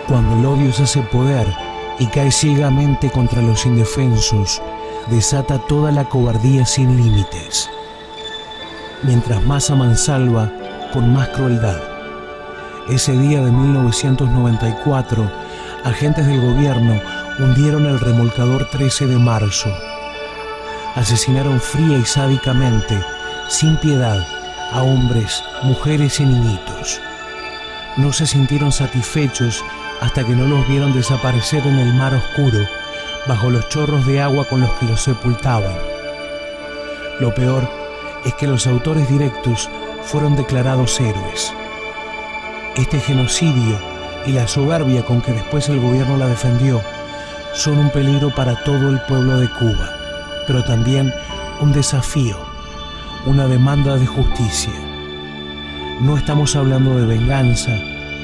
Cuando el odio se hace poder y cae ciegamente contra los indefensos, desata toda la cobardía sin límites. Mientras más a mansalva, con más crueldad. Ese día de 1994, agentes del gobierno hundieron el remolcador 13 de marzo. Asesinaron fría y sádicamente, sin piedad, a hombres, mujeres y niñitos. No se sintieron satisfechos hasta que no los vieron desaparecer en el mar oscuro, bajo los chorros de agua con los que los sepultaban. Lo peor es que los autores directos fueron declarados héroes. Este genocidio y la soberbia con que después el gobierno la defendió son un peligro para todo el pueblo de Cuba, pero también un desafío, una demanda de justicia. No estamos hablando de venganza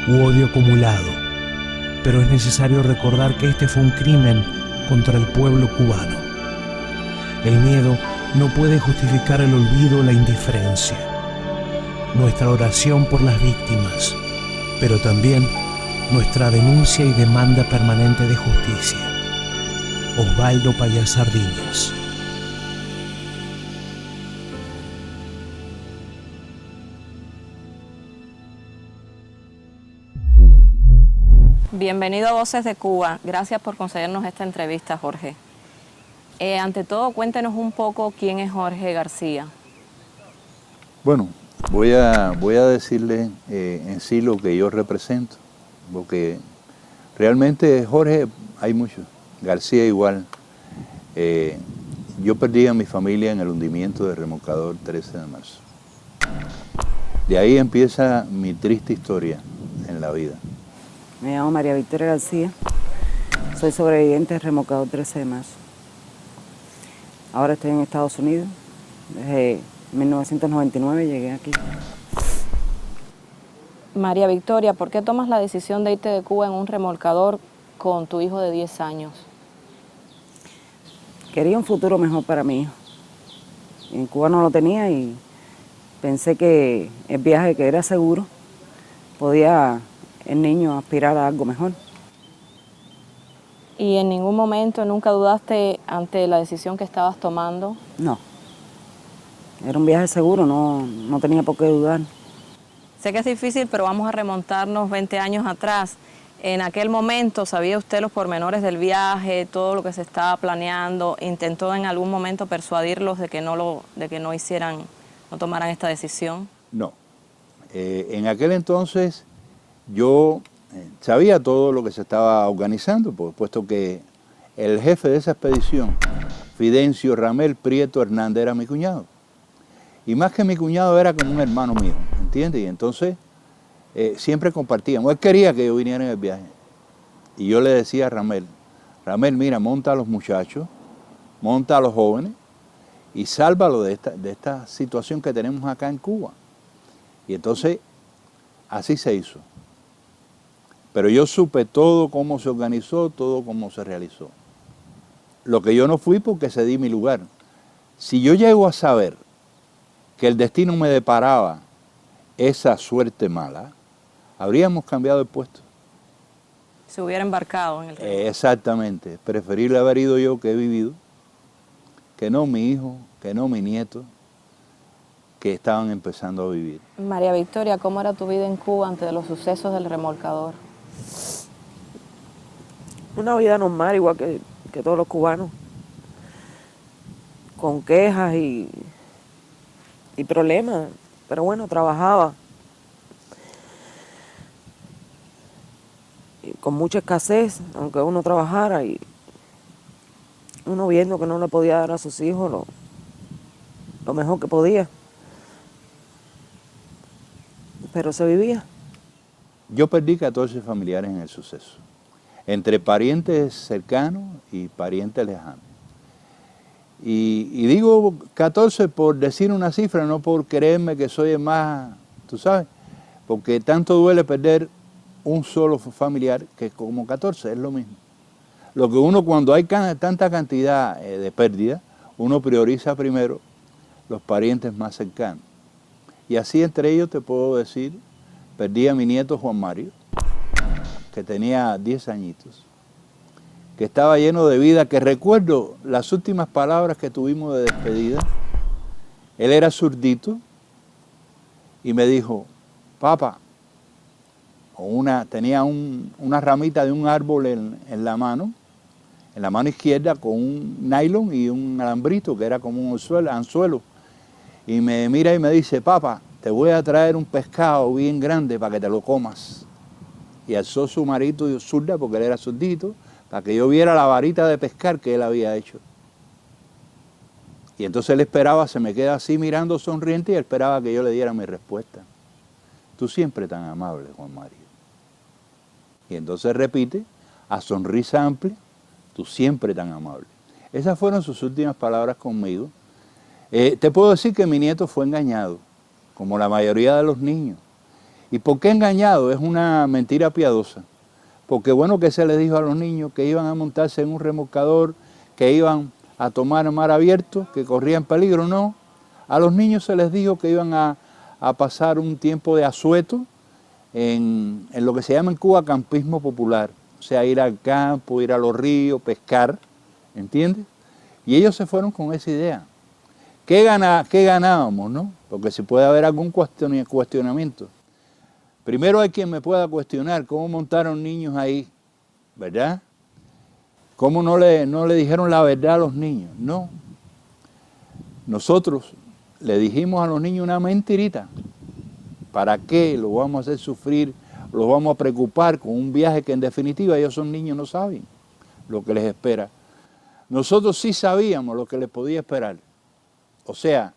u odio acumulado, pero es necesario recordar que este fue un crimen contra el pueblo cubano. El miedo no puede justificar el olvido o la indiferencia. Nuestra oración por las víctimas, pero también nuestra denuncia y demanda permanente de justicia. Osvaldo Payá Sardiñas. Bienvenido a Voces de Cuba. Gracias por concedernos esta entrevista, Jorge. Ante todo, cuéntenos un poco quién es Jorge García. Bueno, voy a decirle en sí lo que yo represento, porque realmente Jorge hay muchos, García igual. Yo perdí a mi familia en el hundimiento del remolcador 13 de marzo. De ahí empieza mi triste historia en la vida. Me llamo María Victoria García, soy sobreviviente del remolcador 13 de marzo. Ahora estoy en Estados Unidos, desde 1999 llegué aquí. María Victoria, ¿por qué tomas la decisión de irte de Cuba en un remolcador con tu hijo de 10 años? Quería un futuro mejor para mi hijo. En Cuba no lo tenía y pensé que el viaje, que era seguro, podía el niño aspirar a algo mejor. ¿Y en ningún momento nunca dudaste ante la decisión que estabas tomando? No. Era un viaje seguro, no tenía por qué dudar. Sé que es difícil, pero vamos a remontarnos 20 años atrás. En aquel momento, ¿sabía usted los pormenores del viaje, todo lo que se estaba planeando? ¿Intentó en algún momento persuadirlos de que no tomaran esta decisión? No. En aquel entonces yo sabía todo lo que se estaba organizando, puesto que el jefe de esa expedición, Fidencio Ramel Prieto Hernández, era mi cuñado. Y más que mi cuñado, era como un hermano mío, ¿entiendes? Y entonces siempre compartíamos. Él quería que yo viniera en el viaje. Y yo le decía a Ramel, mira, monta a los muchachos, monta a los jóvenes y sálvalo de esta situación que tenemos acá en Cuba. Y entonces, así se hizo. Pero yo supe todo cómo se organizó, todo cómo se realizó. Lo que yo no fui porque cedí mi lugar. Si yo llego a saber que el destino me deparaba esa suerte mala, habríamos cambiado el puesto. Se hubiera embarcado en el tren. Exactamente. Preferible haber ido yo que he vivido, que no mi hijo, que no mi nieto, que estaban empezando a vivir. María Victoria, ¿cómo era tu vida en Cuba antes de los sucesos del remolcador? Una vida normal, igual que todos los cubanos, con quejas y problemas, pero bueno, trabajaba. Y con mucha escasez, aunque uno trabajara y uno viendo que no le podía dar a sus hijos lo mejor que podía. Pero se vivía. Yo perdí 14 familiares en el suceso, entre parientes cercanos y parientes lejanos. Y digo 14 por decir una cifra, no por creerme que soy el más, tú sabes, porque tanto duele perder un solo familiar que como 14, es lo mismo. Lo que uno, cuando hay tanta cantidad de pérdida, uno prioriza primero los parientes más cercanos. Y así entre ellos te puedo decir, perdí a mi nieto Juan Mario, que tenía 10 añitos, que estaba lleno de vida, que recuerdo las últimas palabras que tuvimos de despedida. Él era zurdito y me dijo, papá, tenía una ramita de un árbol en la mano izquierda con un nylon y un alambrito que era como un anzuelo. Y me mira y me dice, papá, te voy a traer un pescado bien grande para que te lo comas. Y alzó su marito zurda, porque él era zurdito, para que yo viera la varita de pescar que él había hecho. Y entonces él esperaba, se me queda así mirando sonriente y él esperaba que yo le diera mi respuesta. Tú siempre tan amable, Juan Mario. Y entonces repite, a sonrisa amplia, tú siempre tan amable. Esas fueron sus últimas palabras conmigo. Te puedo decir que mi nieto fue engañado, como la mayoría de los niños. ¿Y por qué engañado? Es una mentira piadosa. Porque bueno, que se les dijo a los niños que iban a montarse en un remolcador, que iban a tomar mar abierto, que corrían peligro. No, a los niños se les dijo que iban a pasar un tiempo de asueto en lo que se llama en Cuba campismo popular. O sea, ir al campo, ir a los ríos, pescar, ¿entiendes? Y ellos se fueron con esa idea. ¿Qué ganábamos, no? Porque si puede haber algún cuestionamiento. Primero hay quien me pueda cuestionar cómo montaron niños ahí, ¿verdad? ¿Cómo no le dijeron la verdad a los niños? No. Nosotros le dijimos a los niños una mentirita. ¿Para qué los vamos a hacer sufrir? Los vamos a preocupar con un viaje que en definitiva ellos son niños, no saben lo que les espera. Nosotros sí sabíamos lo que les podía esperar. O sea,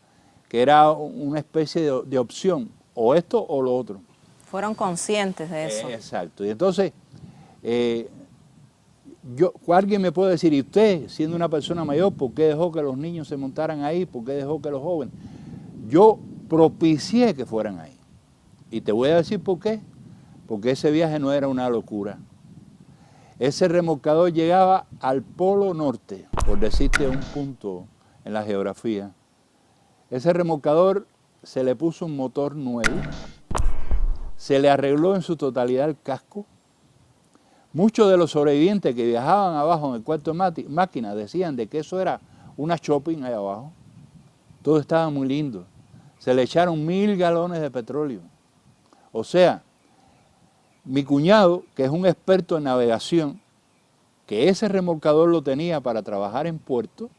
que era una especie de opción, o esto o lo otro. Fueron conscientes de eso. Exacto. Y entonces, alguien me puede decir, ¿y usted, siendo una persona mayor, por qué dejó que los niños se montaran ahí? ¿Por qué dejó que los jóvenes? Yo propicié que fueran ahí. Y te voy a decir por qué. Porque ese viaje no era una locura. Ese remolcador llegaba al Polo Norte, por decirte un punto en la geografía. Ese remolcador se le puso un motor nuevo, se le arregló en su totalidad el casco. Muchos de los sobrevivientes que viajaban abajo en el cuarto de máquina decían de que eso era una shopping ahí abajo. Todo estaba muy lindo. Se le echaron 1000 galones de petróleo. O sea, mi cuñado, que es un experto en navegación, que ese remolcador lo tenía para trabajar en puerto,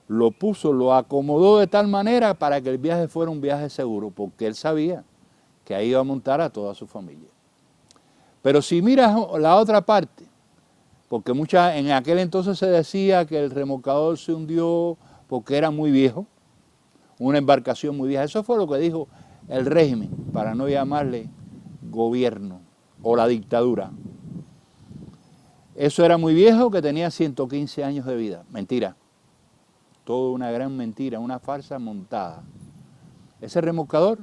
lo acomodó de tal manera para que el viaje fuera un viaje seguro, porque él sabía que ahí iba a montar a toda su familia. Pero si miras la otra parte, porque en aquel entonces se decía que el remolcador se hundió porque era muy viejo, una embarcación muy vieja. Eso fue lo que dijo el régimen, para no llamarle gobierno o la dictadura. Eso era muy viejo, que tenía 115 años de vida. Mentira. Todo una gran mentira, una farsa montada. Ese remolcador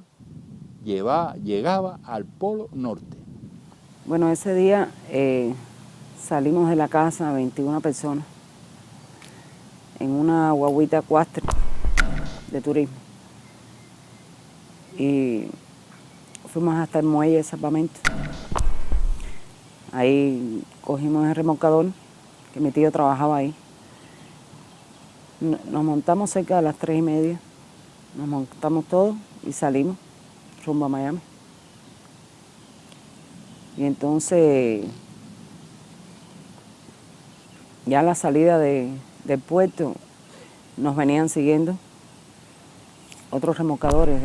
llegaba al Polo Norte. Bueno, ese día salimos de la casa 21 personas en una guaguita cuastre de turismo. Y fuimos hasta el muelle de Salvamento. Ahí cogimos el remolcador, que mi tío trabajaba ahí. Nos montamos cerca de las 3:30, nos montamos todos y salimos rumbo a Miami. Y entonces, ya a la salida del puerto, nos venían siguiendo otros remolcadores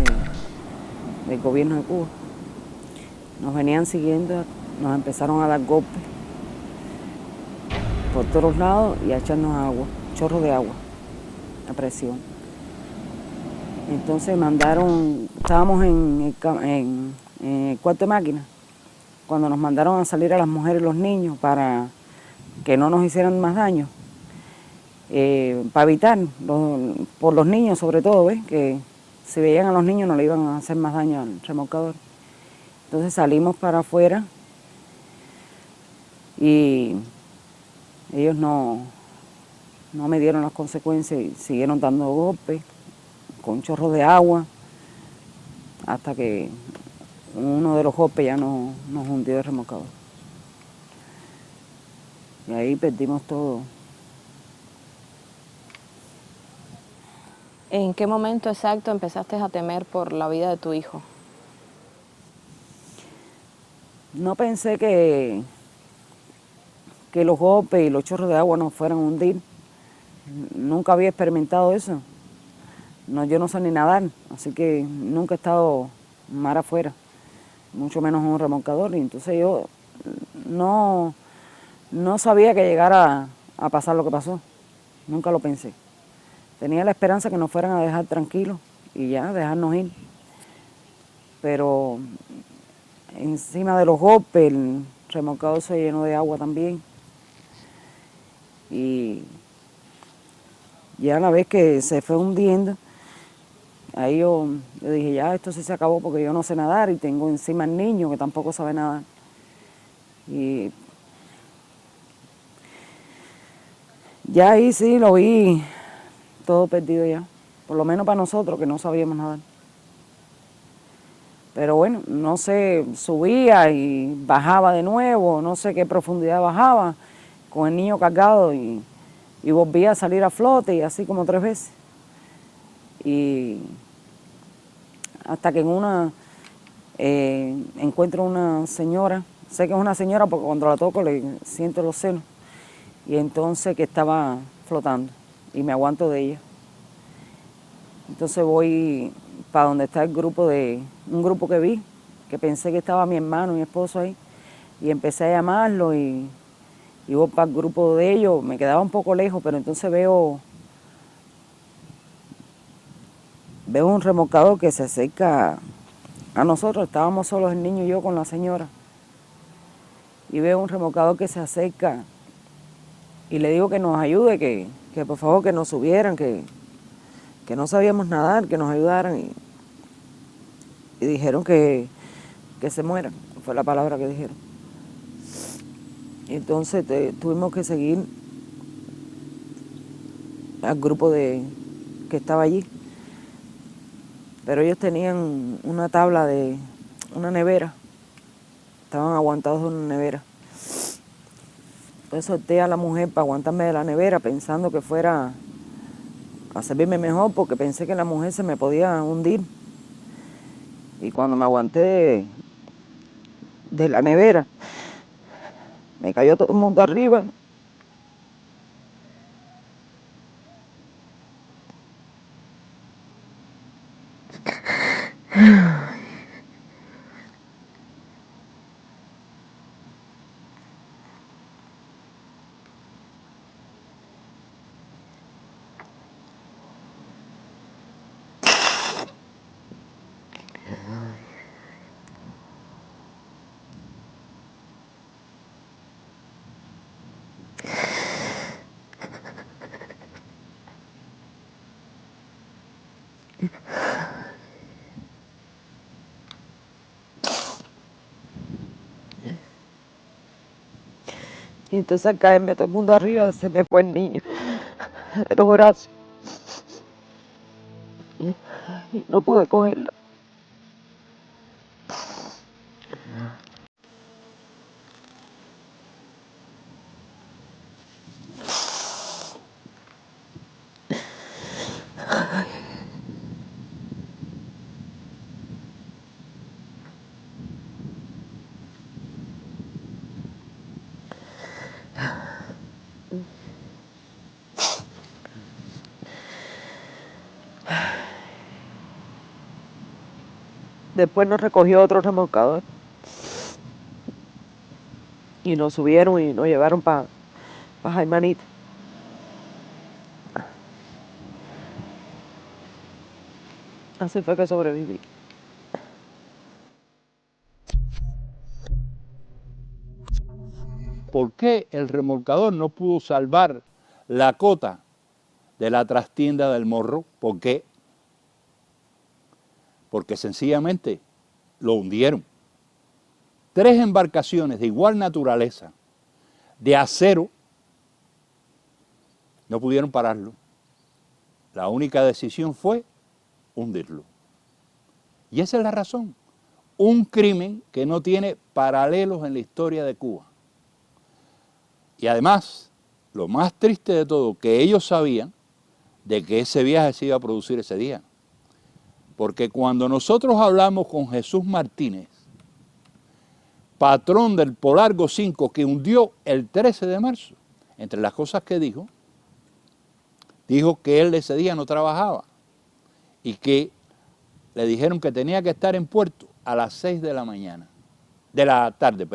del gobierno de Cuba. Nos venían siguiendo, nos empezaron a dar golpes por todos lados y a echarnos agua, chorro de agua, a presión. Entonces estábamos en el cuarto de máquina, cuando nos mandaron a salir a las mujeres y los niños para que no nos hicieran más daño, para evitar, por los niños sobre todo, ¿ves? Que si veían a los niños no le iban a hacer más daño al remolcador. Entonces salimos para afuera y ellos no me dieron las consecuencias y siguieron dando golpes con chorros de agua hasta que uno de los golpes ya nos hundió el remolcador. Y ahí perdimos todo. ¿En qué momento exacto empezaste a temer por la vida de tu hijo? No pensé que los golpes y los chorros de agua nos fueran a hundir. Nunca había experimentado eso. No, yo no sé ni nadar, así que nunca he estado mar afuera, mucho menos en un remolcador. Y entonces yo no sabía que llegara a pasar lo que pasó. Nunca lo pensé. Tenía la esperanza que nos fueran a dejar tranquilos y ya, dejarnos ir. Pero encima de los golpes, el remolcador se llenó de agua también. Y ya a la vez que se fue hundiendo, ahí yo dije, ya, esto sí se acabó porque yo no sé nadar y tengo encima al niño que tampoco sabe nadar. Y ya ahí sí lo vi todo perdido ya, por lo menos para nosotros que no sabíamos nadar. Pero bueno, no sé, subía y bajaba de nuevo, no sé qué profundidad bajaba, con el niño cargado y volvía a salir a flote y así como 3 veces. Y hasta que en una encuentro una señora, sé que es una señora porque cuando la toco le siento los senos, y entonces que estaba flotando y me aguanto de ella. Entonces voy para donde está un grupo que vi, que pensé que estaba mi hermano y mi esposo ahí, y empecé a llamarlo y voy para el grupo de ellos. Me quedaba un poco lejos, pero entonces veo un remolcador que se acerca a nosotros. Estábamos solos el niño y yo con la señora, y veo un remolcador que se acerca y le digo que nos ayude, que por favor que nos subieran, que no sabíamos nadar, que nos ayudaran, y dijeron que se mueran, fue la palabra que dijeron. Entonces tuvimos que seguir al grupo que estaba allí, pero ellos tenían una tabla de una nevera, estaban aguantados de una nevera. Entonces solté a la mujer para aguantarme de la nevera pensando que fuera a servirme mejor, porque pensé que la mujer se me podía hundir. Y cuando me aguanté de la nevera, me cayó todo el mundo arriba. Y entonces al caerme todo el mundo arriba, se me fue el niño de los brazos. Y no pude cogerlo. Después nos recogió otro remolcador y nos subieron y nos llevaron para Jaimanita. Así fue que sobreviví. ¿Por qué el remolcador no pudo salvar la cota de la trastienda del Morro? ¿Por qué? Porque sencillamente lo hundieron. 3 embarcaciones de igual naturaleza, de acero, no pudieron pararlo. La única decisión fue hundirlo. Y esa es la razón. un crimen que no tiene paralelos en la historia de Cuba. Y además, lo más triste de todo, que ellos sabían de que ese viaje se iba a producir ese día. Porque cuando nosotros hablamos con Jesús Martínez, patrón del Polargo 5, que hundió el 13 de marzo, entre las cosas que dijo que él ese día no trabajaba y que le dijeron que tenía que estar en puerto a las 6 de la tarde,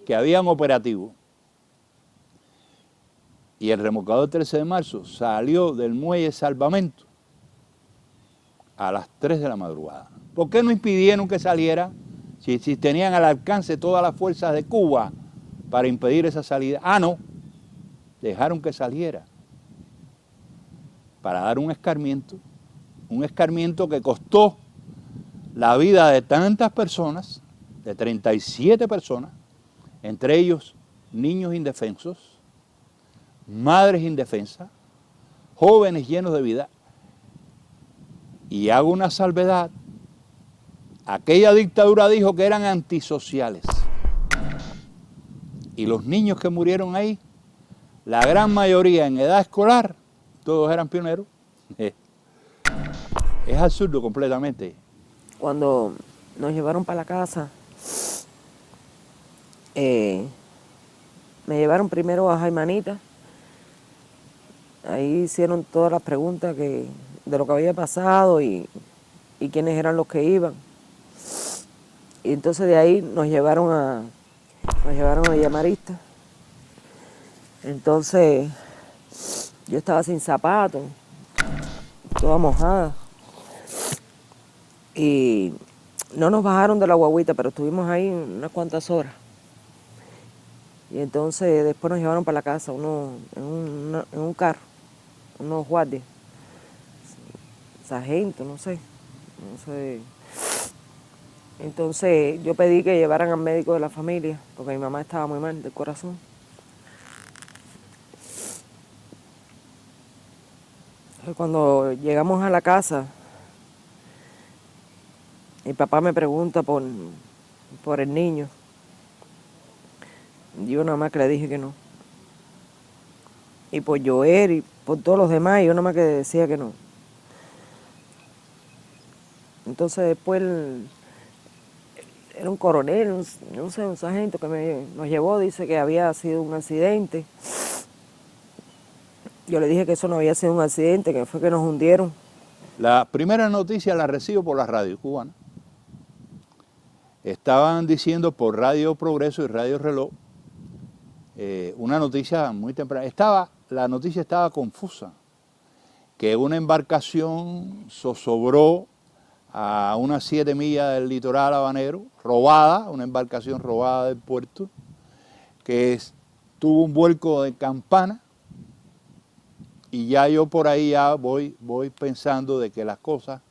que habían operativo. Y el remolcador 13 de marzo salió del muelle Salvamento a las 3 de la madrugada. ¿Por qué no impidieron que saliera si tenían al alcance todas las fuerzas de Cuba para impedir esa salida? Ah, no, dejaron que saliera para dar un escarmiento que costó la vida de tantas personas, de 37 personas, entre ellos niños indefensos, madres indefensas, jóvenes llenos de vida. Y hago una salvedad, aquella dictadura dijo que eran antisociales. Y los niños que murieron ahí, la gran mayoría en edad escolar, todos eran pioneros. Es absurdo completamente. Cuando nos llevaron para la casa, me llevaron primero a Jaimanita. Ahí hicieron todas las preguntas de lo que había pasado y quiénes eran los que iban. Y entonces de ahí nos llevaron a Villa Marista. Entonces yo estaba sin zapatos, toda mojada. Y no nos bajaron de la guagüita, pero estuvimos ahí unas cuantas horas. Y entonces después nos llevaron para la casa, en un carro, unos guardias, sargentos, no sé. Entonces yo pedí que llevaran al médico de la familia, porque mi mamá estaba muy mal del corazón. Cuando llegamos a la casa, mi papá me pregunta por el niño. Yo nada más que le dije que no. Y por Joel y por todos los demás, yo nada más que decía que no. Entonces después era un coronel, no sé, un sargento que nos llevó, dice que había sido un accidente. Yo le dije que eso no había sido un accidente, que fue que nos hundieron. La primera noticia la recibo por la radio cubana. Estaban diciendo por Radio Progreso y Radio Reloj una noticia muy temprana. La noticia estaba confusa, que una embarcación zozobró a unas 7 millas del litoral habanero, robada, una embarcación robada del puerto, que tuvo un vuelco de campana, y ya yo por ahí ya voy pensando de que las cosas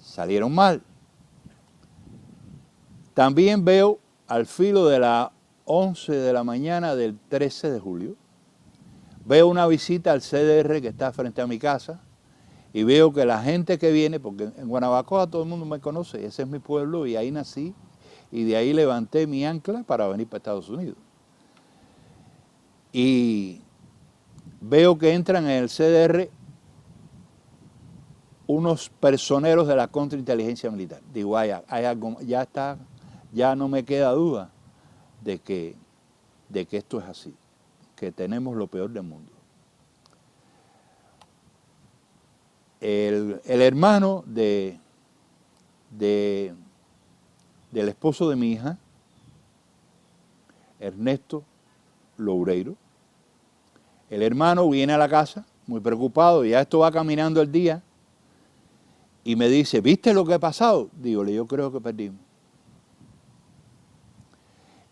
salieron mal. También veo al filo de las 11 de la mañana del 13 de julio, veo una visita al CDR que está frente a mi casa y veo que la gente que viene, porque en Guanabacoa todo el mundo me conoce, ese es mi pueblo y ahí nací y de ahí levanté mi ancla para venir para Estados Unidos. Y veo que entran en el CDR unos personeros de la contrainteligencia militar. Digo, hay algo, ya no me queda duda de que esto es así, que tenemos lo peor del mundo. El hermano del esposo de mi hija, Ernesto Loureiro, el hermano viene a la casa muy preocupado, ya esto va caminando el día, y me dice, ¿viste lo que ha pasado? Dígole, yo creo que perdimos.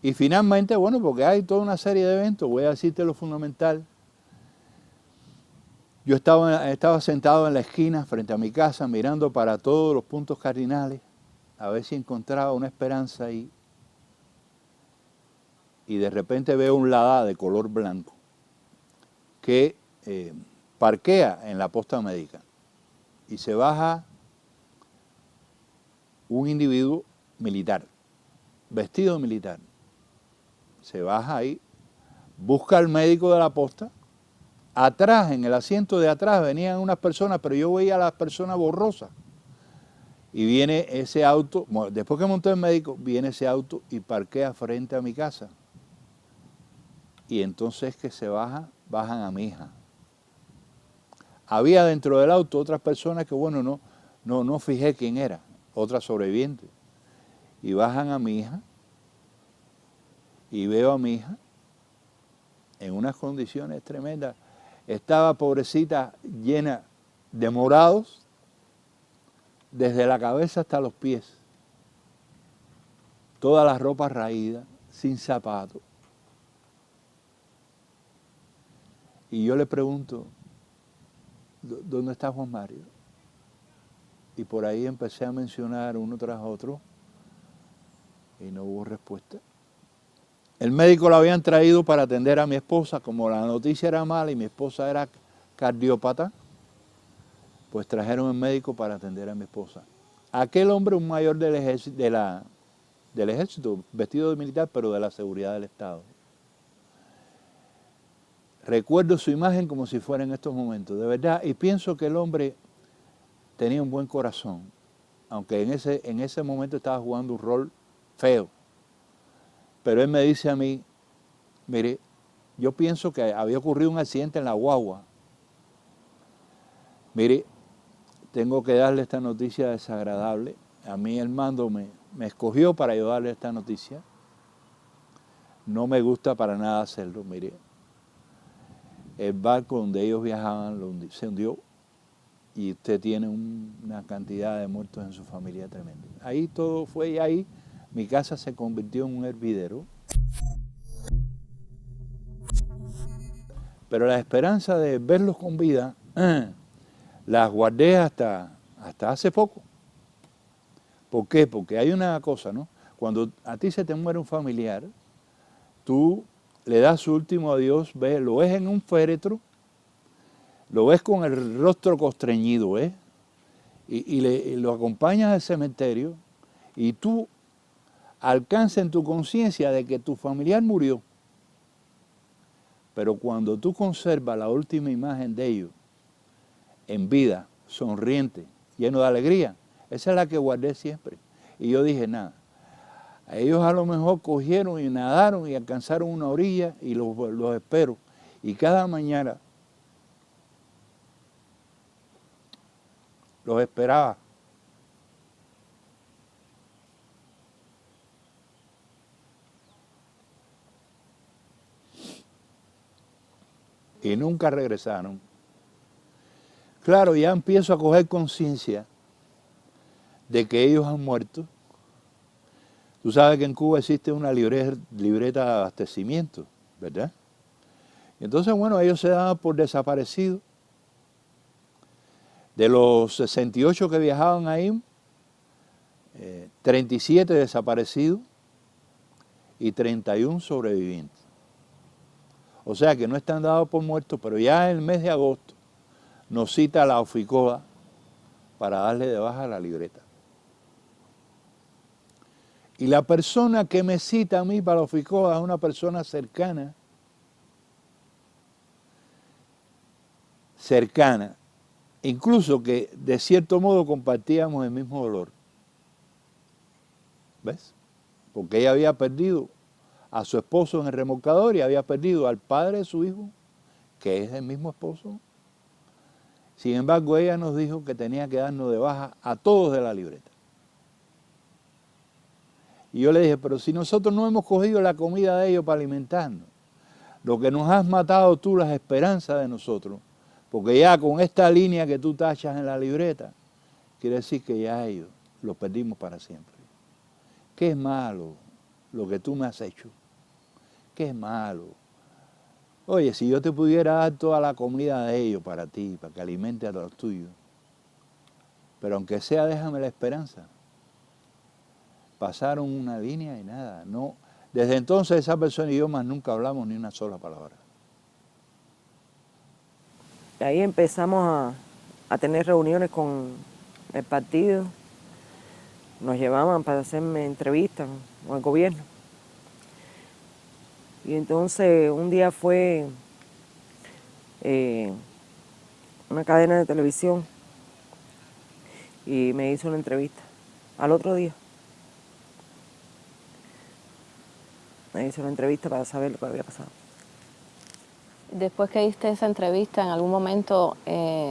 Y finalmente, bueno, porque hay toda una serie de eventos, voy a decirte lo fundamental. Yo estaba sentado en la esquina frente a mi casa mirando para todos los puntos cardinales a ver si encontraba una esperanza ahí. Y de repente veo un Lada de color blanco que parquea en la posta médica y se baja un individuo militar, vestido militar. Se baja ahí, busca al médico de la posta. Atrás, en el asiento de atrás, venían unas personas, pero yo veía a las personas borrosas. Y viene ese auto, después que montó el médico, viene ese auto y parquea frente a mi casa. Y entonces que se bajan a mi hija. Había dentro del auto otras personas que, bueno, no fijé quién era, otra sobreviviente. Y bajan a mi hija, y veo a mi hija en unas condiciones tremendas. Estaba, pobrecita, llena de morados, desde la cabeza hasta los pies. Toda la ropa raída, sin zapatos. Y yo le pregunto, ¿dónde está Juan Mario? Y por ahí empecé a mencionar uno tras otro y no hubo respuesta. El médico lo habían traído para atender a mi esposa, como la noticia era mala y mi esposa era cardiópata, pues trajeron el médico para atender a mi esposa. Aquel hombre, un mayor del ejército, vestido de militar, pero de la seguridad del Estado. Recuerdo su imagen como si fuera en estos momentos, de verdad, y pienso que el hombre tenía un buen corazón, aunque en ese momento estaba jugando un rol feo. Pero él me dice a mí, mire, yo pienso que había ocurrido un accidente en la guagua. Mire, tengo que darle esta noticia desagradable. A mí el mando me escogió para ayudarle esta noticia. No me gusta para nada hacerlo, mire. El barco donde ellos viajaban se hundió y usted tiene una cantidad de muertos en su familia tremenda. Ahí todo fue, y ahí mi casa se convirtió en un hervidero. Pero la esperanza de verlos con vida, las guardé hasta hace poco. ¿Por qué? Porque hay una cosa, ¿no? Cuando a ti se te muere un familiar, tú le das su último adiós, lo ves en un féretro, lo ves con el rostro constreñido, y lo acompañas al cementerio, y tú alcanzas en tu conciencia de que tu familiar murió. Pero cuando tú conservas la última imagen de ellos, en vida, sonriente, lleno de alegría, esa es la que guardé siempre. Y yo dije, nada, ellos a lo mejor cogieron y nadaron y alcanzaron una orilla y los espero. Y cada mañana los esperaba. Y nunca regresaron. Claro, ya empiezo a coger conciencia de que ellos han muerto. Tú sabes que en Cuba existe una libreta de abastecimiento, ¿verdad? Y entonces, bueno, ellos se daban por desaparecidos. De los 68 que viajaban ahí, 37 desaparecidos y 31 sobrevivientes. O sea que no están dados por muertos, pero ya en el mes de agosto nos cita la OFICOA para darle de baja la libreta. Y la persona que me cita a mí para la OFICOA es una persona cercana, incluso que de cierto modo compartíamos el mismo dolor. ¿Ves? Porque ella había perdido a su esposo en el remolcador y había perdido al padre de su hijo, que es el mismo esposo. Sin embargo, ella nos dijo que tenía que darnos de baja a todos de la libreta. Y yo le dije, pero si nosotros no hemos cogido la comida de ellos para alimentarnos, lo que nos has matado tú, las esperanzas de nosotros, porque ya con esta línea que tú tachas en la libreta, quiere decir que ya ellos los perdimos para siempre. ¿Qué es malo lo que tú me has hecho? ¿Qué es malo? Oye, si yo te pudiera dar toda la comida de ellos para ti, para que alimente a los tuyos, pero aunque sea, déjame la esperanza. Pasaron una línea y nada. No. Desde entonces esa persona y yo más nunca hablamos ni una sola palabra. Y ahí empezamos a tener reuniones con el partido nos llevaban para hacerme entrevistas con el gobierno. Y entonces un día fue una cadena de televisión y me hizo una entrevista. Al otro día me hizo una entrevista para saber lo que había pasado. Después que diste esa entrevista, ¿en algún momento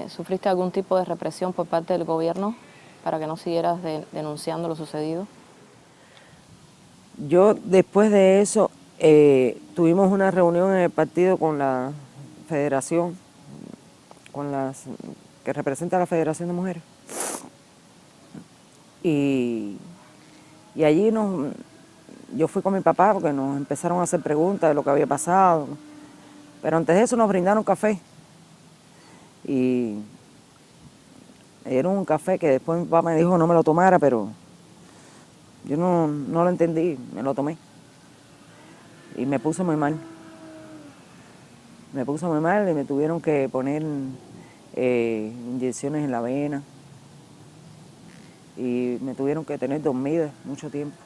sufriste algún tipo de represión por parte del gobierno para que no siguieras denunciando lo sucedido? Yo después de eso tuvimos una reunión en el partido con la federación, que representa a la Federación de Mujeres. Y allí yo fui con mi papá porque nos empezaron a hacer preguntas de lo que había pasado. Pero antes de eso nos brindaron café. Y me dieron un café que después mi papá me dijo no me lo tomara, pero yo no lo entendí, me lo tomé. Y me puse muy mal. Me puse muy mal y me tuvieron que poner inyecciones en la vena. Y me tuvieron que tener dormida mucho tiempo,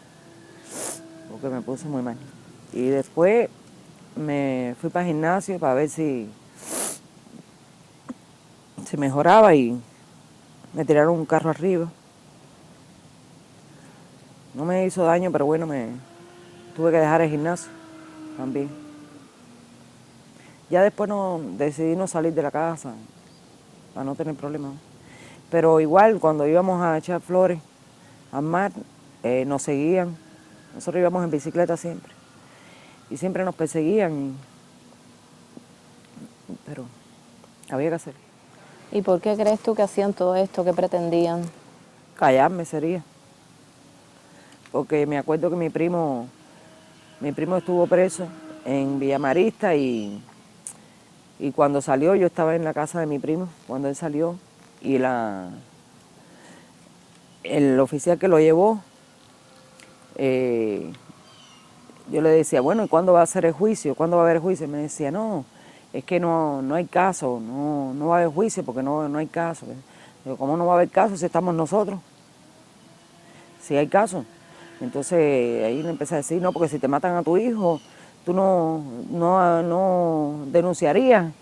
porque me puse muy mal. Y después me fui para el gimnasio para ver si mejoraba y me tiraron un carro arriba. No me hizo daño, pero bueno, tuve que dejar el gimnasio también. Ya después decidí no salir de la casa para no tener problemas. Pero igual cuando íbamos a echar flores al mar, nos seguían. Nosotros íbamos en bicicleta siempre. Y siempre nos perseguían. Pero había que hacer. ¿Y por qué crees tú que hacían todo esto? ¿Qué pretendían? Callarme sería. Porque me acuerdo que mi primo estuvo preso en Villamarista y cuando salió yo estaba en la casa de mi primo, cuando él salió. Y el oficial que lo llevó, yo le decía, bueno, ¿y cuándo va a ser el juicio? ¿Cuándo va a haber el juicio? Y me decía, no, es que no hay caso, no va a haber juicio porque no hay caso. Digo, ¿cómo no va a haber caso si estamos nosotros? Si hay caso. Entonces ahí le empecé a decir, no, porque si te matan a tu hijo, tú no denunciarías.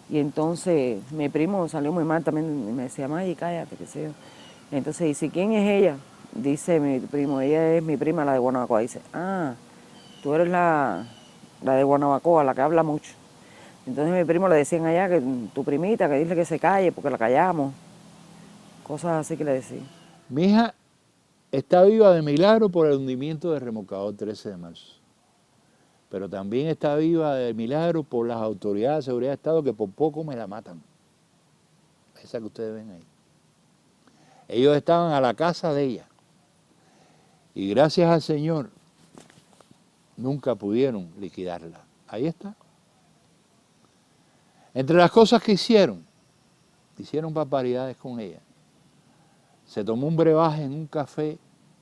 Y entonces mi primo salió muy mal también y me decía, Maggie, cállate, qué sé yo. Entonces dice, ¿quién es ella? Dice mi primo, ella es mi prima, la de Guanabacoa. Dice, tú eres la de Guanabacoa, la que habla mucho. Entonces mi primo le decían allá que tu primita, que dile que se calle porque la callamos. Cosas así que le decía. Mi hija está viva de milagro por el hundimiento del remolcador 13 de marzo. Pero también está viva de milagro por las autoridades de seguridad de Estado que por poco me la matan. Esa que ustedes ven ahí. Ellos estaban a la casa de ella. Y gracias al Señor nunca pudieron liquidarla. Ahí está. Entre las cosas que hicieron barbaridades con ella. Se tomó un brebaje en un café,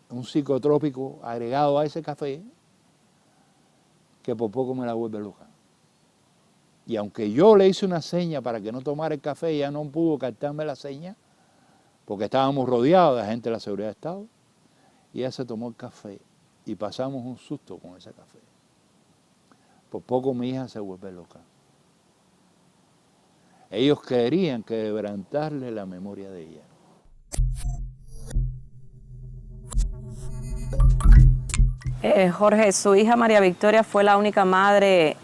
un psicotrópico agregado a ese café, que por poco me la vuelve loca. Y aunque yo le hice una seña para que no tomara el café, ella no pudo captarme la seña, porque estábamos rodeados de gente de la seguridad de Estado, y ella se tomó el café, y pasamos un susto con ese café. Por poco mi hija se vuelve loca. Ellos querían quebrantarle la memoria de ella. Jorge, su hija María Victoria fue la única madre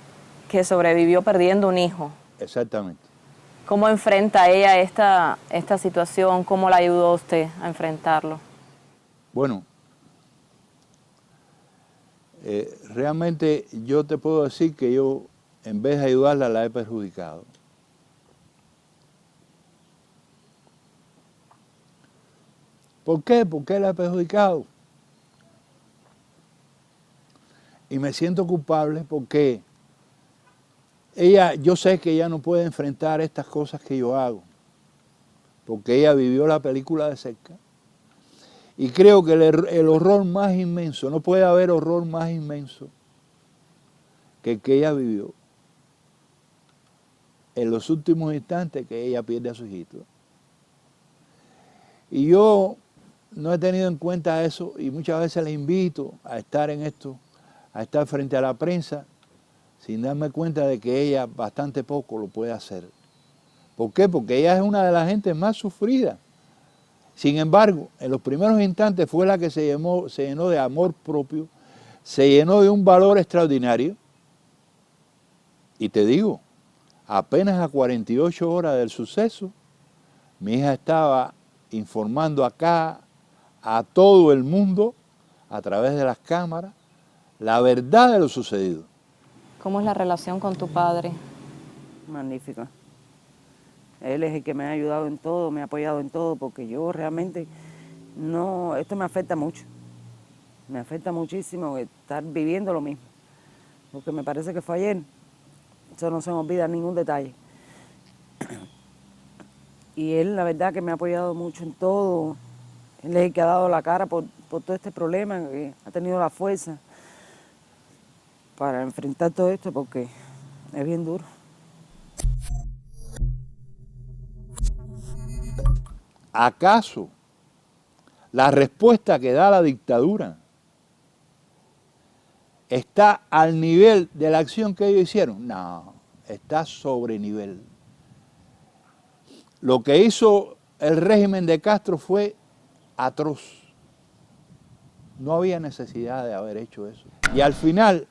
que sobrevivió perdiendo un hijo. Exactamente. ¿Cómo enfrenta ella esta situación? ¿Cómo la ayudó usted a enfrentarlo? Bueno, realmente yo te puedo decir que yo, en vez de ayudarla, la he perjudicado. ¿Por qué? ¿Por qué la he perjudicado? Y me siento culpable porque yo sé que ella no puede enfrentar estas cosas que yo hago, porque ella vivió la película de cerca. Y creo que el horror más inmenso, no puede haber horror más inmenso que el que ella vivió en los últimos instantes que ella pierde a su hijito. Y yo no he tenido en cuenta eso y muchas veces le invito a estar en esto, a estar frente a la prensa, sin darme cuenta de que ella bastante poco lo puede hacer. ¿Por qué? Porque ella es una de las gentes más sufridas. Sin embargo, en los primeros instantes fue la que se llenó de amor propio, se llenó de un valor extraordinario. Y te digo, apenas a 48 horas del suceso, mi hija estaba informando acá a todo el mundo, a través de las cámaras, la verdad de lo sucedido. ¿Cómo es la relación con tu padre? Magnífica. Él es el que me ha ayudado en todo, me ha apoyado en todo, porque yo realmente no, esto me afecta mucho. Me afecta muchísimo estar viviendo lo mismo, porque me parece que fue ayer. Eso no se me olvida ningún detalle. Y él, la verdad, que me ha apoyado mucho en todo. Él es el que ha dado la cara por todo este problema, que ha tenido la fuerza para enfrentar todo esto, porque es bien duro. ¿Acaso la respuesta que da la dictadura está al nivel de la acción que ellos hicieron? No, está sobre nivel. Lo que hizo el régimen de Castro fue atroz. No había necesidad de haber hecho eso. Y al final,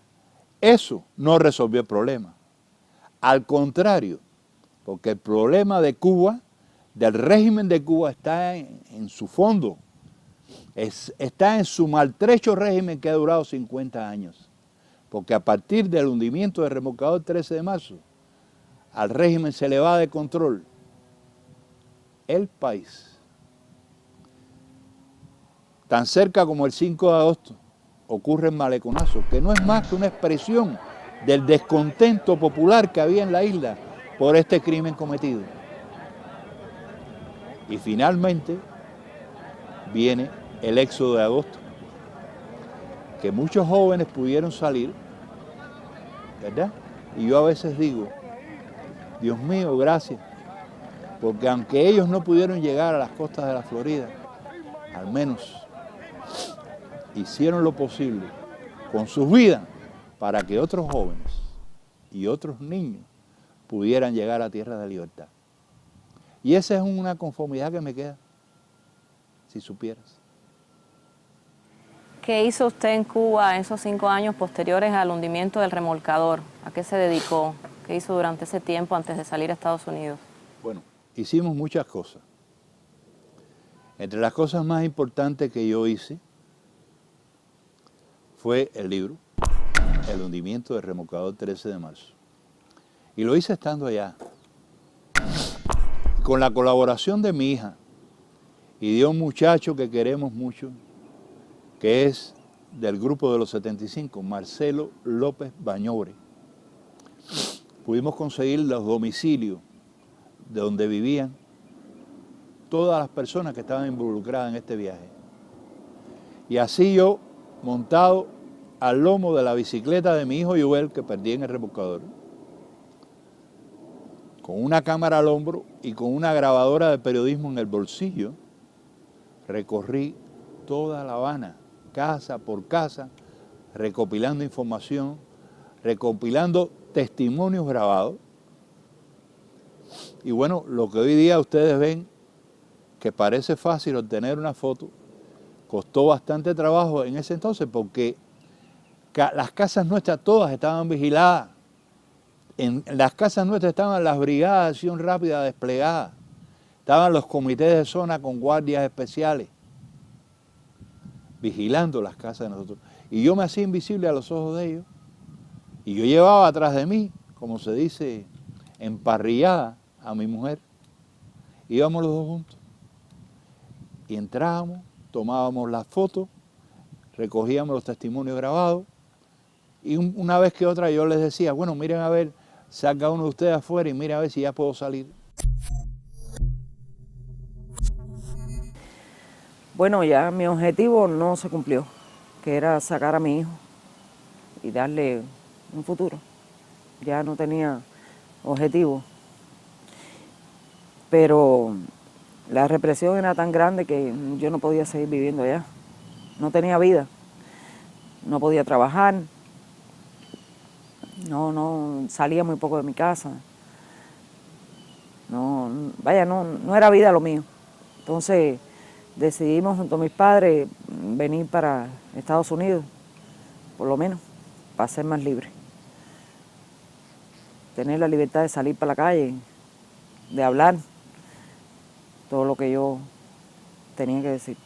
eso no resolvió el problema. Al contrario, porque el problema de Cuba, del régimen de Cuba, está en su fondo. Está en su maltrecho régimen que ha durado 50 años. Porque a partir del hundimiento del remolcador 13 de marzo, al régimen se le va de control el país. Tan cerca como el 5 de agosto ocurre el maleconazo, que no es más que una expresión del descontento popular que había en la isla por este crimen cometido. Y finalmente viene el éxodo de agosto, que muchos jóvenes pudieron salir, ¿verdad? Y yo a veces digo, Dios mío, gracias, porque aunque ellos no pudieron llegar a las costas de la Florida, al menos hicieron lo posible con sus vidas para que otros jóvenes y otros niños pudieran llegar a tierra de libertad. Y esa es una conformidad que me queda, si supieras. ¿Qué hizo usted en Cuba en esos 5 años posteriores al hundimiento del remolcador? ¿A qué se dedicó? ¿Qué hizo durante ese tiempo antes de salir a Estados Unidos? Bueno, hicimos muchas cosas. Entre las cosas más importantes que yo hice fue el libro, El hundimiento del remolcador 13 de marzo. Y lo hice estando allá, con la colaboración de mi hija y de un muchacho que queremos mucho, que es del grupo de los 75, Marcelo López Bañobre. Pudimos conseguir los domicilios de donde vivían todas las personas que estaban involucradas en este viaje. Y así yo, montado al lomo de la bicicleta de mi hijo Joel, que perdí en el remolcador, con una cámara al hombro y con una grabadora de periodismo en el bolsillo, recorrí toda La Habana, casa por casa, recopilando información, recopilando testimonios grabados. Y bueno, lo que hoy día ustedes ven, que parece fácil obtener una foto, costó bastante trabajo en ese entonces porque las casas nuestras todas estaban vigiladas. En las casas nuestras estaban las brigadas de acción rápida desplegadas, estaban los comités de zona con guardias especiales, vigilando las casas de nosotros. Y yo me hacía invisible a los ojos de ellos. Y yo llevaba atrás de mí, como se dice, emparrillada a mi mujer. Íbamos los dos juntos. Y entrábamos, tomábamos las fotos, recogíamos los testimonios grabados. Y una vez que otra yo les decía, bueno, miren a ver, saca uno de ustedes afuera y miren a ver si ya puedo salir. Bueno, ya mi objetivo no se cumplió, que era sacar a mi hijo y darle un futuro. Ya no tenía objetivo. Pero La represión era tan grande que yo no podía seguir viviendo allá. No tenía vida, no podía trabajar, no salía muy poco de mi casa. No era vida lo mío. Entonces decidimos junto a mis padres venir para Estados Unidos, por lo menos, para ser más libre. Tener la libertad de salir para la calle, de hablar todo lo que yo tenía que decir.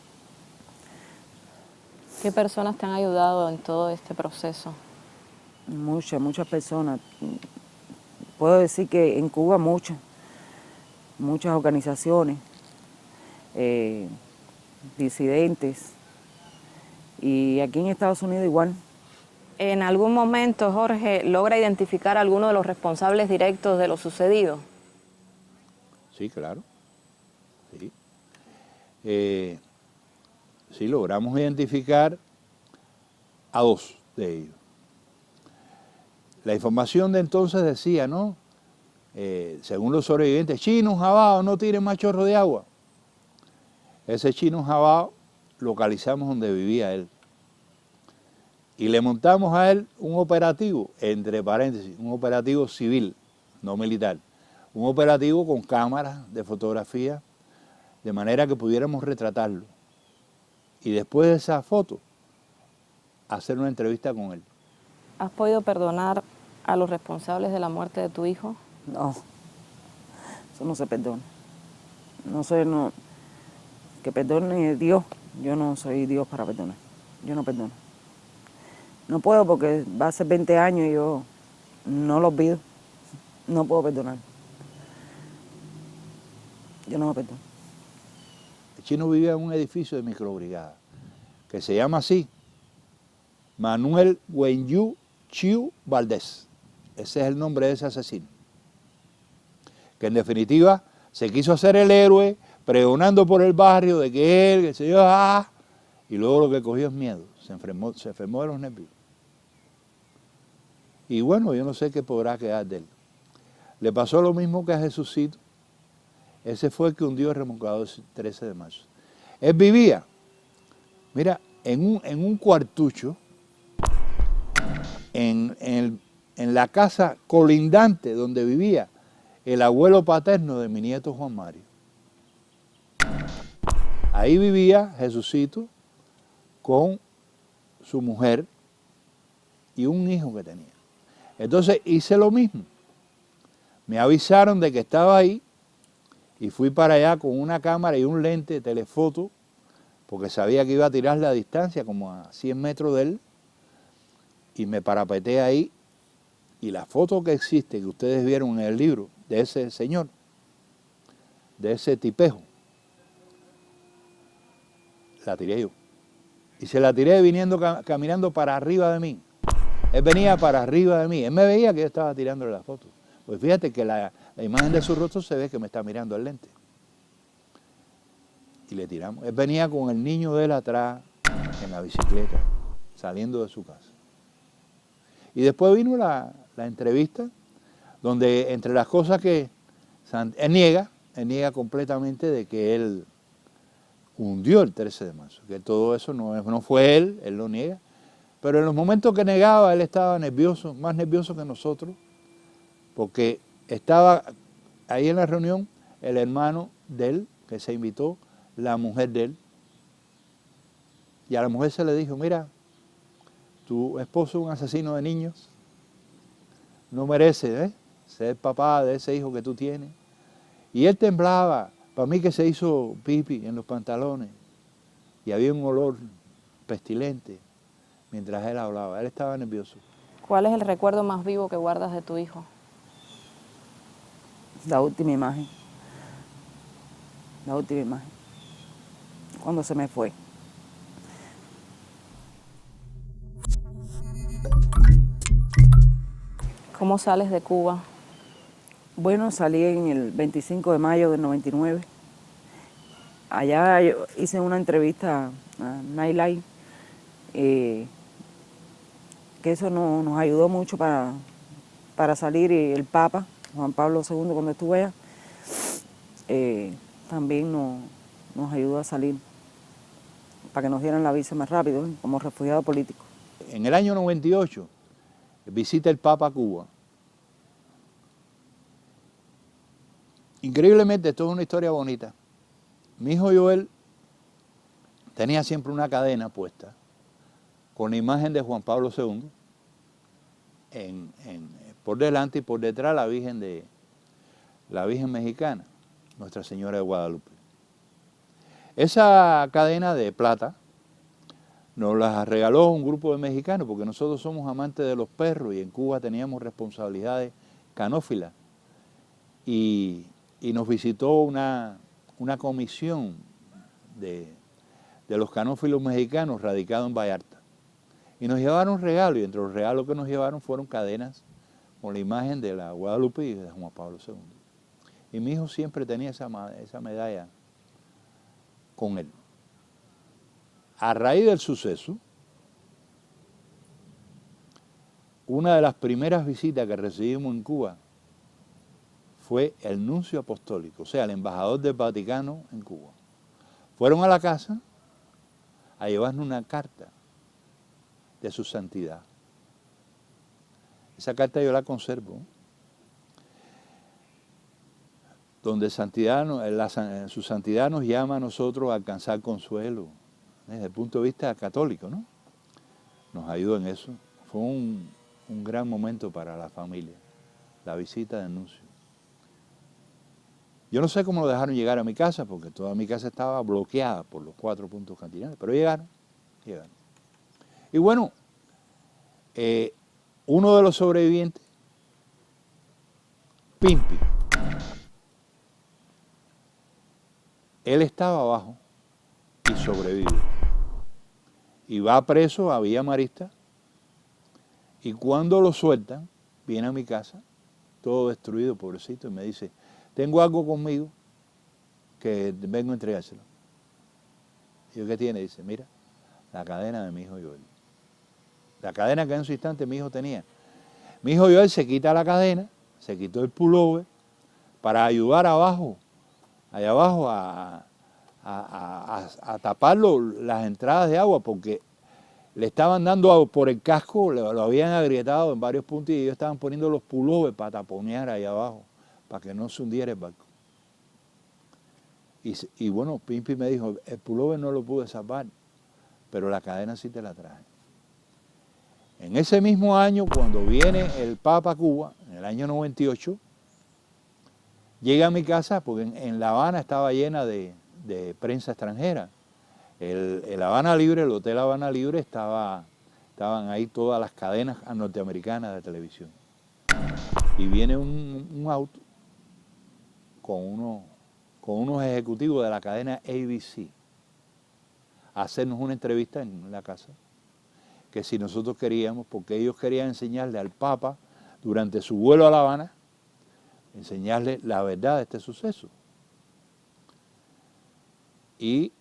¿Qué personas te han ayudado en todo este proceso? Muchas personas. Puedo decir que en Cuba muchas organizaciones, disidentes, y aquí en Estados Unidos igual. ¿En algún momento, Jorge, logra identificar a alguno de los responsables directos de lo sucedido? Sí, claro. Sí. Sí, logramos identificar a 2 de ellos. La información de entonces decía, ¿no? Según los sobrevivientes, Chino Jabao, no tiren más chorro de agua. Ese Chino Jabao localizamos donde vivía él. Y le montamos a él un operativo, entre paréntesis, un operativo civil, no militar. Un operativo con cámaras de fotografía, de manera que pudiéramos retratarlo. Y después de esa foto, hacer una entrevista con él. ¿Has podido perdonar a los responsables de la muerte de tu hijo? No, eso no se perdona. Que perdone Dios. Yo no soy Dios para perdonar. Yo no perdono. No puedo porque va a ser 20 años y yo no lo olvido. No puedo perdonar. Yo no me perdono. El Chino vivía en un edificio de microbrigada, que se llama así, Manuel Wenyu Chiu Valdés. Ese es el nombre de ese asesino. Que en definitiva se quiso hacer el héroe, pregonando por el barrio de que él, que se yo, y luego lo que cogió es miedo, se enfermó de los nervios. Y bueno, yo no sé qué podrá quedar de él. Le pasó lo mismo que a Jesucito. Ese fue el que hundió el remolcador el 13 de marzo. Él vivía, mira, en un cuartucho, en la casa colindante donde vivía el abuelo paterno de mi nieto Juan Mario. Ahí vivía Jesucito con su mujer y un hijo que tenía. Entonces hice lo mismo. Me avisaron de que estaba ahí y fui para allá con una cámara y un lente de telefoto porque sabía que iba a tirar la distancia como a 100 metros de él y me parapeté ahí y la foto que existe, que ustedes vieron en el libro de ese señor, de ese tipejo, la tiré yo. Y se la tiré viniendo caminando para arriba de mí. Él venía para arriba de mí. Él me veía que yo estaba tirándole la foto. Pues fíjate que la imagen de su rostro se ve que me está mirando el lente. Y le tiramos. Él venía con el niño de él atrás, en la bicicleta, saliendo de su casa. Y después vino la entrevista, donde entre las cosas que él niega completamente de que él hundió el 13 de marzo, que todo eso no fue él lo niega. Pero en los momentos que negaba, él estaba nervioso, más nervioso que nosotros, porque estaba ahí en la reunión el hermano de él, que se invitó, la mujer de él. Y a la mujer se le dijo, mira, tu esposo es un asesino de niños, no merece ser papá de ese hijo que tú tienes. Y él temblaba, para mí que se hizo pipi en los pantalones, y había un olor pestilente mientras él hablaba. Él estaba nervioso. ¿Cuál es el recuerdo más vivo que guardas de tu hijo? La última imagen. La última imagen. Cuando se me fue. ¿Cómo sales de Cuba? Bueno, salí en el 25 de mayo del 99. Allá yo hice una entrevista a Nightline, que eso nos ayudó mucho para salir. Y el Papa, Juan Pablo II, cuando estuve allá, también nos ayudó a salir para que nos dieran la visa más rápido, como refugiado político. En el año 98 visita el Papa a Cuba. Increíblemente, esto es una historia bonita. Mi hijo Joel tenía siempre una cadena puesta con la imagen de Juan Pablo II por delante y por detrás la Virgen mexicana, Nuestra Señora de Guadalupe. Esa cadena de plata nos la regaló un grupo de mexicanos porque nosotros somos amantes de los perros y en Cuba teníamos responsabilidades canófilas. Y nos visitó una comisión de los canófilos mexicanos radicados en Vallarta. Y nos llevaron regalos, y entre los regalos que nos llevaron fueron cadenas con la imagen de la Guadalupe y de Juan Pablo II. Y mi hijo siempre tenía esa medalla con él. A raíz del suceso, una de las primeras visitas que recibimos en Cuba fue el nuncio apostólico, o sea, el embajador del Vaticano en Cuba. Fueron a la casa a llevarnos una carta de su santidad. Esa carta yo la conservo, donde su santidad nos llama a nosotros a alcanzar consuelo, desde el punto de vista católico, ¿no? Nos ayuda en eso. Fue un gran momento para la familia, la visita del nuncio. Yo no sé cómo lo dejaron llegar a mi casa, porque toda mi casa estaba bloqueada por los 4 puntos cardinales, pero llegaron. Y bueno, uno de los sobrevivientes, Pimpi, él estaba abajo y sobrevive. Y va preso a Villa Marista, y cuando lo sueltan, viene a mi casa, todo destruido, pobrecito, y me dice, tengo algo conmigo que vengo a entregárselo. Y yo, ¿qué tiene? Dice, mira, la cadena de mi hijo Joel. La cadena que en su instante mi hijo tenía. Mi hijo Joel se quita la cadena, se quitó el pullover para ayudar allá abajo a tapar las entradas de agua, porque le estaban dando por el casco, lo habían agrietado en varios puntos y ellos estaban poniendo los pullovers para taponear allá abajo, para que no se hundiera el barco. Y bueno, Pimpi me dijo, el pullover no lo pude zapar, pero la cadena sí te la traje. En ese mismo año, cuando viene el Papa a Cuba, en el año 98, llega a mi casa, porque en La Habana estaba llena de prensa extranjera. El Habana Libre, el Hotel Habana Libre, estaban ahí todas las cadenas norteamericanas de televisión. Y viene un auto con unos ejecutivos de la cadena ABC a hacernos una entrevista en la casa, que si nosotros queríamos, porque ellos querían enseñarle al Papa, durante su vuelo a La Habana, enseñarle la verdad de este suceso. Y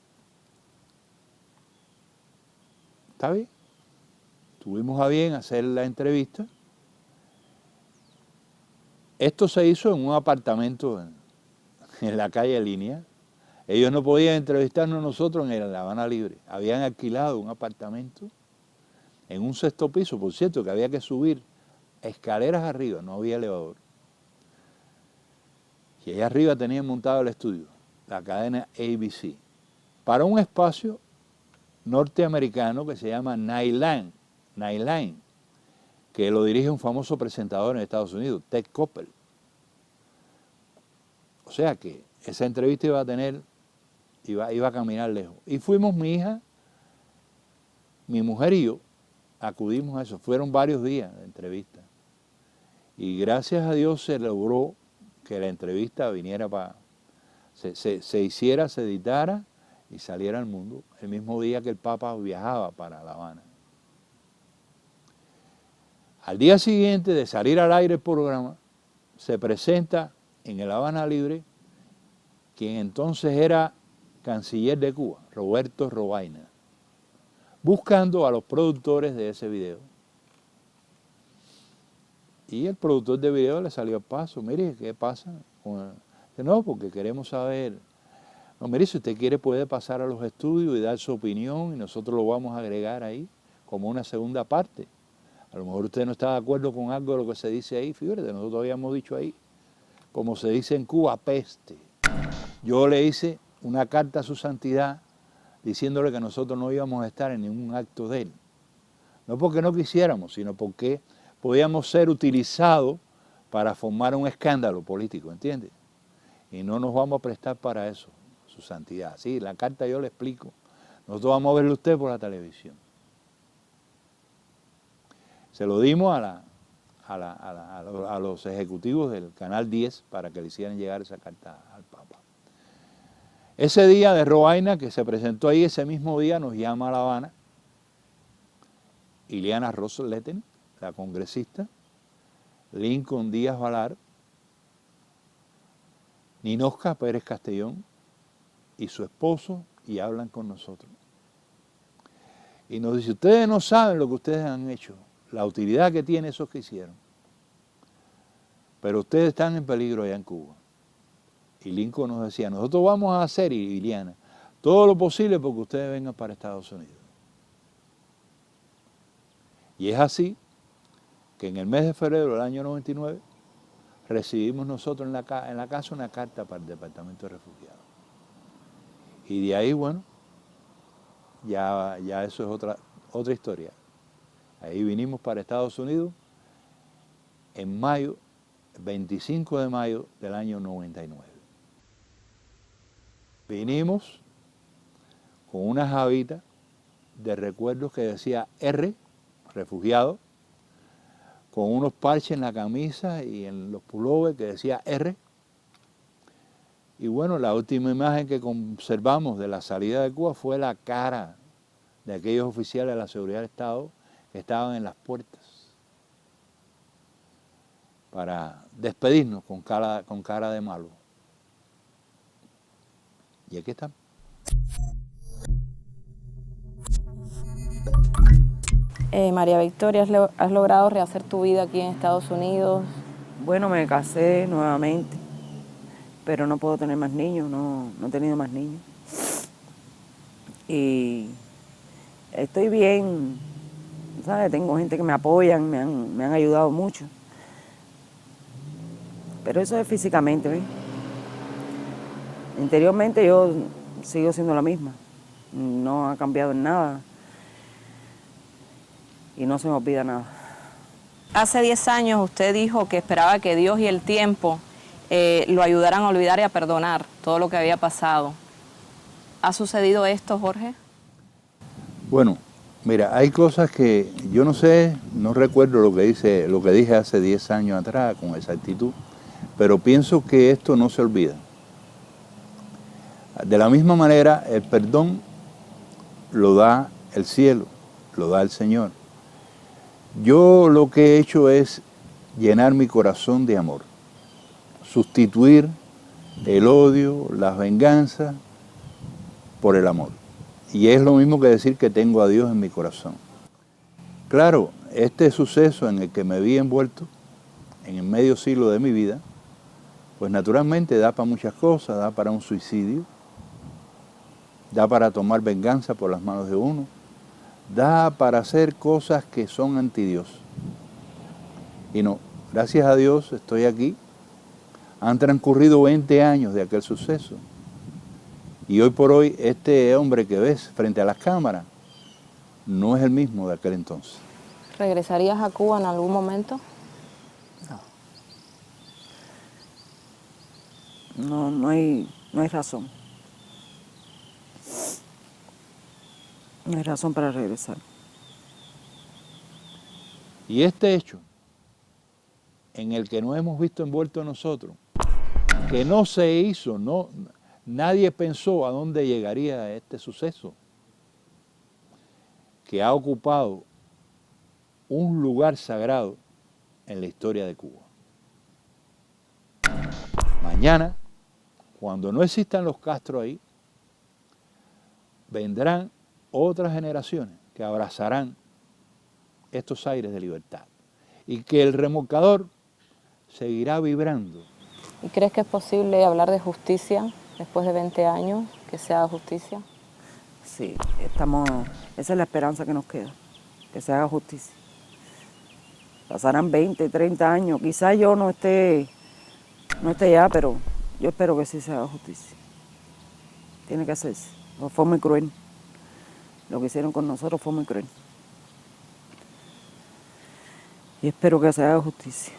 está bien, tuvimos a bien hacer la entrevista. Esto se hizo en un apartamento en la calle Línea. Ellos no podían entrevistarnos nosotros en La Habana Libre. Habían alquilado un apartamento en un 6º piso, por cierto, que había que subir escaleras arriba, no había elevador. Y allá arriba tenían montado el estudio, la cadena ABC, para un espacio norteamericano que se llama Nightline, que lo dirige un famoso presentador en Estados Unidos, Ted Koppel. O sea que esa entrevista iba a caminar lejos. Y fuimos mi hija, mi mujer y yo, acudimos a eso. Fueron varios días de entrevista. Y gracias a Dios se logró que la entrevista viniera se hiciera, se editara y saliera al mundo el mismo día que el Papa viajaba para La Habana. Al día siguiente de salir al aire el programa, se presenta en el Habana Libre quien entonces era canciller de Cuba, Roberto Robaina, buscando a los productores de ese video. Y el productor de video le salió al paso, mire, ¿qué pasa? No, porque queremos saber No, mire, si usted quiere puede pasar a los estudios y dar su opinión y nosotros lo vamos a agregar ahí como una segunda parte. A lo mejor usted no está de acuerdo con algo de lo que se dice ahí, fíjate, nosotros habíamos dicho ahí, como se dice en Cuba, peste. Yo le hice una carta a su santidad diciéndole que nosotros no íbamos a estar en ningún acto de él. No porque no quisiéramos, sino porque podíamos ser utilizados para formar un escándalo político, ¿entiende? Y no nos vamos a prestar para eso, su santidad. Sí, la carta yo le explico. Nosotros vamos a verlo a usted por la televisión. Se lo dimos a los ejecutivos del Canal 10 para que le hicieran llegar esa carta al Papa. Ese día de Roaina, que se presentó ahí, ese mismo día nos llama a La Habana Ileana Ros-Lehtinen, la congresista, Lincoln Díaz Valar, Ninosca Pérez Castellón y su esposo, y hablan con nosotros. Y nos dice, ustedes no saben lo que ustedes han hecho, la utilidad que tiene eso que hicieron, pero ustedes están en peligro allá en Cuba. Y Lincoln nos decía, nosotros vamos a hacer, Ileana, todo lo posible porque ustedes vengan para Estados Unidos. Y es así que en el mes de febrero del año 99 recibimos nosotros en la casa una carta para el Departamento de Refugiados. Y de ahí, bueno, ya eso es otra historia. Ahí vinimos para Estados Unidos en mayo, 25 de mayo del año 99. Vinimos con una jabita de recuerdos que decía R, refugiado, con unos parches en la camisa y en los pullovers que decía R. Y bueno, la última imagen que conservamos de la salida de Cuba fue la cara de aquellos oficiales de la seguridad del Estado que estaban en las puertas para despedirnos con cara de malo. Y aquí estamos. María Victoria, ¿has logrado rehacer tu vida aquí en Estados Unidos? Bueno, me casé nuevamente, pero no puedo tener más niños, no he tenido más niños. Y estoy bien, ¿sabes? Tengo gente que me apoyan, me han ayudado mucho. Pero eso es físicamente, ¿ves? Interiormente yo sigo siendo la misma, no ha cambiado en nada y no se me olvida nada. Hace 10 años usted dijo que esperaba que Dios y el tiempo lo ayudaran a olvidar y a perdonar todo lo que había pasado. ¿Ha sucedido esto, Jorge? Bueno, mira, hay cosas que yo no sé, no recuerdo lo que dije hace 10 años atrás con exactitud, pero pienso que esto no se olvida. De la misma manera, el perdón lo da el cielo, lo da el Señor. Yo lo que he hecho es llenar mi corazón de amor, sustituir el odio, las venganzas por el amor. Y es lo mismo que decir que tengo a Dios en mi corazón. Claro, este suceso en el que me vi envuelto en el medio siglo de mi vida, pues naturalmente da para muchas cosas, da para un suicidio, da para tomar venganza por las manos de uno, da para hacer cosas que son anti Dios. Y no, gracias a Dios estoy aquí. Han transcurrido 20 años de aquel suceso. Y hoy por hoy este hombre que ves frente a las cámaras no es el mismo de aquel entonces. ¿Regresarías a Cuba en algún momento? No hay razón. No hay razón para regresar. Y este hecho en el que nos hemos visto envueltos nosotros, que no se hizo, nadie pensó a dónde llegaría este suceso, que ha ocupado un lugar sagrado en la historia de Cuba. Mañana, cuando no existan los Castro ahí, vendrán otras generaciones que abrazarán estos aires de libertad y que el remolcador seguirá vibrando. ¿Y crees que es posible hablar de justicia después de 20 años, que se haga justicia? Sí, esa es la esperanza que nos queda, que se haga justicia. Pasarán 20, 30 años, quizás yo no esté ya, pero yo espero que sí se haga justicia. Tiene que hacerse, fue muy cruel. Lo que hicieron con nosotros fue muy cruel. Y espero que se haga justicia.